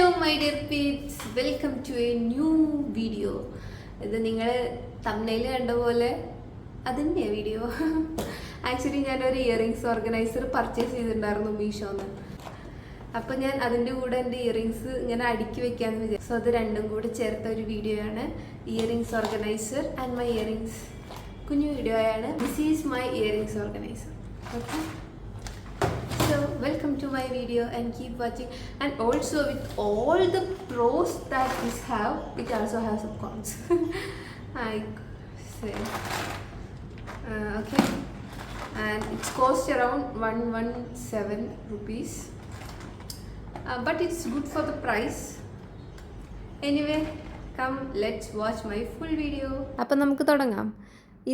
my dear peeps, welcome to a new video. ഇത് നിങ്ങൾ thumbnail കണ്ട പോലെ അതിൻ്റെ വീഡിയോ. ആക്ച്വലി ഞാനൊരു ഇയറിങ്സ് ഓർഗനൈസർ പർച്ചേസ് ചെയ്തിട്ടുണ്ടായിരുന്നു മീഷോന്ന്. അപ്പോൾ ഞാൻ അതിൻ്റെ കൂടെ എൻ്റെ ഇയറിങ്സ് ഇങ്ങനെ അടുക്കി വെക്കാമെന്ന് വിചാരിച്ചു. സോ അത് രണ്ടും കൂടി ചേർത്ത ഒരു വീഡിയോ ആണ് earrings organiser and my earrings. കുഞ്ഞു വീഡിയോ ആണ്. This is my earrings organiser. Okay, so welcome to my video and keep watching. And also with all the pros that this have, it also has some cons. I say okay, and it's cost around 117 rupees, but it's good for the price. Anyway, come let's watch my full video. അപ്പോൾ നമുക്ക് തുടങ്ങാം.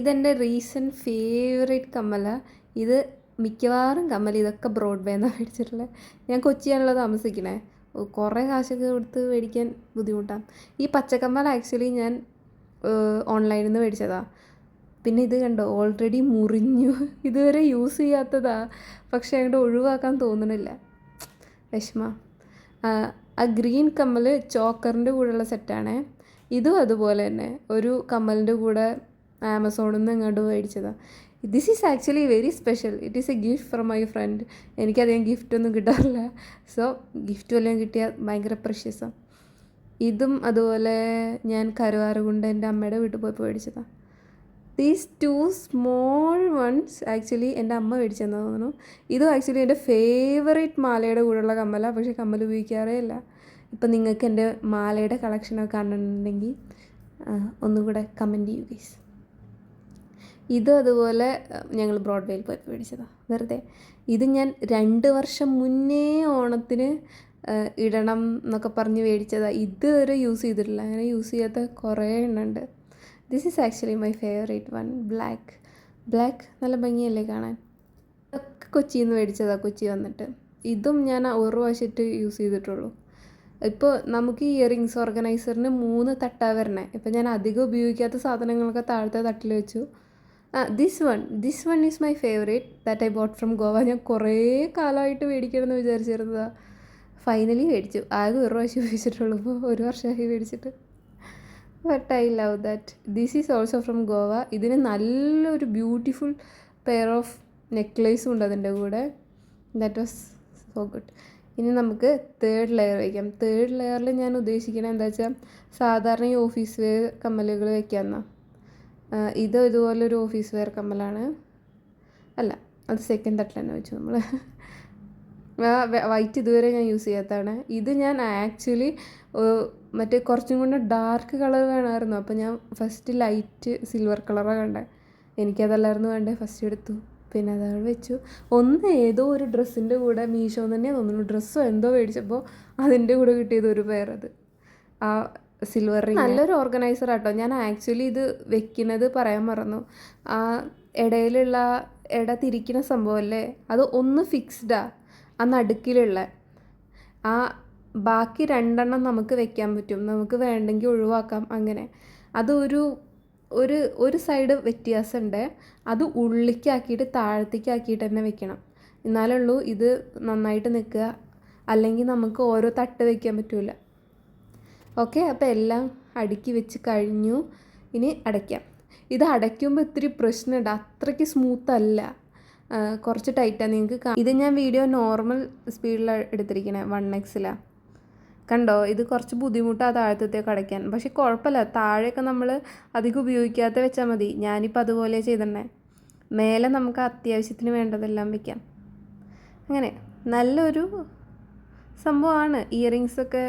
ഇതെൻ്റെ recent favourite കമ്മല. ഇത് മിക്കവാറും കമ്മൽ ഇതൊക്കെ ബ്രോഡ്വേന്നാണ് മേടിച്ചിട്ടുള്ളത്. ഞാൻ കൊച്ചിയാണല്ലോ താമസിക്കണേ. കുറേ കാശൊക്കെ കൊടുത്ത് മേടിക്കാൻ ബുദ്ധിമുട്ടാണ്. ഈ പച്ചക്കമ്മൽ ആക്ച്വലി ഞാൻ ഓൺലൈനിൽ നിന്ന് മേടിച്ചതാണ്. പിന്നെ ഇത് കണ്ടോ, ഓൾറെഡി മുറിഞ്ഞു. ഇതുവരെ യൂസ് ചെയ്യാത്തതാ, പക്ഷേ അങ്ങോട്ട് ഒഴിവാക്കാൻ തോന്നണില്ല. വിഷമ. ആ ഗ്രീൻ കമ്മൽ ചോക്കറിൻ്റെ കൂടെയുള്ള സെറ്റാണ്. ഇതും അതുപോലെ തന്നെ ഒരു കമ്മലിൻ്റെ കൂടെ ആമസോണിൽ നിന്ന് ഇങ്ങോട്ട് മേടിച്ചതാണ്. This is actually very special. It is a gift from my friend. എനിക്കധികം ഗിഫ്റ്റൊന്നും കിട്ടാറില്ല. സോ ഗിഫ്റ്റ് വല്ലതും കിട്ടിയാൽ ഭയങ്കര പ്രഷ്യസാണ്. ഇതും അതുപോലെ ഞാൻ കരുവാറുകൊണ്ട് എൻ്റെ അമ്മയുടെ വീട്ടിൽ പോയപ്പോൾ മേടിച്ചതാണ്. These two small ones actually എൻ്റെ അമ്മ മേടിച്ചെന്ന് തോന്നുന്നു. ഇതും ആക്ച്വലി എൻ്റെ ഫേവറേറ്റ് മാലയുടെ കൂടെയുള്ള കമ്മലാണ്. പക്ഷേ കമ്മൽ ഉപയോഗിക്കാറേ ഇല്ല. ഇപ്പം നിങ്ങൾക്ക് എൻ്റെ മാലയുടെ കളക്ഷനൊക്കെ കാണുന്നുണ്ടെങ്കിൽ ഒന്നുകൂടെ കമൻറ്റ് ചെയ്യൂ ഗൈസ്. ഇതും അതുപോലെ ഞങ്ങൾ ബ്രോഡ്വേയിൽ പോയി മേടിച്ചതാണ് വെറുതെ. ഇത് ഞാൻ 2 വർഷം മുന്നേ ഓണത്തിന് ഇടണം എന്നൊക്കെ പറഞ്ഞ് മേടിച്ചതാണ്. ഇതുവരെ യൂസ് ചെയ്തിട്ടില്ല. അങ്ങനെ യൂസ് ചെയ്യാത്ത കുറേ എണ്ണമുണ്ട്. This is actually my favourite one. Black നല്ല ഭംഗിയല്ലേ കാണാൻ. ഇതൊക്കെ കൊച്ചിയിൽ നിന്ന് മേടിച്ചതാണ്, കൊച്ചി വന്നിട്ട്. ഇതും ഞാൻ ഒരു പ്രാവശ്യമായിട്ട് യൂസ് ചെയ്തിട്ടുള്ളൂ. ഇപ്പോൾ നമുക്ക് ഈ ഇയറിങ്സ് ഓർഗനൈസറിന് 3 തട്ടാണ് വരണേ. ഇപ്പം ഞാൻ അധികം ഉപയോഗിക്കാത്ത സാധനങ്ങളൊക്കെ താഴത്തെ തട്ടിൽ വെച്ചു. This one is my favourite that I boat from Goa. ഞാൻ കുറേ കാലമായിട്ട് മേടിക്കണമെന്ന് വിചാരിച്ചിരുന്നതാണ്. ഫൈനലി മേടിച്ചു. ആകെ ഒരു പ്രാവശ്യം ഉപയോഗിച്ചിട്ടുള്ളൂ. ഇപ്പോൾ 1 വർഷമായി മേടിച്ചിട്ട്. But I love that. This is also from Goa. ഇതിന് നല്ലൊരു ബ്യൂട്ടിഫുൾ പെയർ ഓഫ് നെക്ലേസും ഉണ്ട് അതിൻ്റെ കൂടെ. That was so good. ഇനി നമുക്ക് 3rd ലെയർ വയ്ക്കാം. 3rd ലെയറിൽ ഞാൻ ഉദ്ദേശിക്കുന്നത് എന്താ വെച്ചാൽ സാധാരണ ഈ ഓഫീസ് വെയർ കമ്മലുകൾ വയ്ക്കാമെന്നാണ്. ഇത് ഇതുപോലൊരു ഓഫീസ് വെയർ കമ്മലാണ്. അല്ല, അത് 2nd തട്ടിൽ തന്നെ വെച്ചു നമ്മൾ. വൈറ്റ് ഇതുവരെ ഞാൻ യൂസ് ചെയ്യാത്തതാണ്. ഇത് ഞാൻ ആക്ച്വലി മറ്റേ കുറച്ചും കൂടെ ഡാർക്ക് കളർ വേണമായിരുന്നു. അപ്പോൾ ഞാൻ ഫസ്റ്റ് ലൈറ്റ് സിൽവർ കളറാണ് കണ്ടത്. എനിക്കതല്ലായിരുന്നു വേണ്ടത്. ഫസ്റ്റ് എടുത്തു, പിന്നെ അതവിടെ വെച്ചു. ഏതോ ഒരു ഡ്രസ്സിൻ്റെ കൂടെ മീഷോ തന്നെയാണ് തോന്നുന്നു, ഡ്രസ്സോ എന്തോ മേടിച്ചപ്പോൾ അതിൻ്റെ കൂടെ കിട്ടിയത് ഒരു പെയർ. അത് ആ സിൽവർ റിംഗ്. നല്ലൊരു ഓർഗനൈസർ ആട്ടോ. ഞാൻ ആക്ച്വലി ഇത് വെക്കുന്നത് പറയാൻ മറന്നു. ആ ഇടയിലുള്ള തിരിക്കുന്ന സംഭവമല്ലേ, അത് ഒന്ന് ഫിക്സ്ഡാ. ആ നടുക്കിലുള്ള ആ ബാക്കി 2 നമുക്ക് വെക്കാൻ പറ്റും. നമുക്ക് വേണ്ടെങ്കിൽ ഒഴിവാക്കാം. അങ്ങനെ അത് ഒരു സൈഡ് വ്യത്യാസമുണ്ട്. അത് ഉള്ളിക്കാക്കിയിട്ട് താഴത്തേക്കാക്കിയിട്ട് തന്നെ വെക്കണം. എന്നാലുള്ളൂ ഇത് നന്നായിട്ട് നിൽക്കുക. അല്ലെങ്കിൽ നമുക്ക് ഓരോ തട്ട് വയ്ക്കാൻ പറ്റില്ല. ഓക്കെ, അപ്പോൾ എല്ലാം അടുക്കി വെച്ച് കഴിഞ്ഞു. ഇനി അടയ്ക്കാം. ഇത് അടയ്ക്കുമ്പോൾ ഇത്തിരി പ്രശ്നമുണ്ട്. അത്രയ്ക്ക് സ്മൂത്തല്ല, കുറച്ച് ടൈറ്റാണ്. നിങ്ങൾക്ക് ഇത് ഞാൻ വീഡിയോ നോർമൽ സ്പീഡിലാണ് എടുത്തിരിക്കണേ, 1x. കണ്ടോ, ഇത് കുറച്ച് ബുദ്ധിമുട്ടാണ് താഴത്തേക്ക് അടയ്ക്കാൻ. പക്ഷെ കുഴപ്പമില്ല, താഴെയൊക്കെ നമ്മൾ അധികം ഉപയോഗിക്കാത്ത വെച്ചാൽ മതി. ഞാനിപ്പോൾ അതുപോലെ ചെയ്തിട്ടുണ്ടേ. മേലെ നമുക്ക് അത്യാവശ്യത്തിന് വേണ്ടതെല്ലാം വയ്ക്കാം. അങ്ങനെ നല്ലൊരു സംഭവമാണ്. ഇയറിങ്സൊക്കെ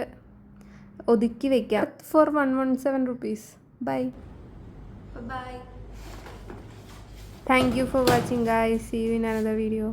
ഒതുക്കി വയ്ക്കാം. For 117 rupees. Bye. Bye. Thank you for watching guys. See you in another video.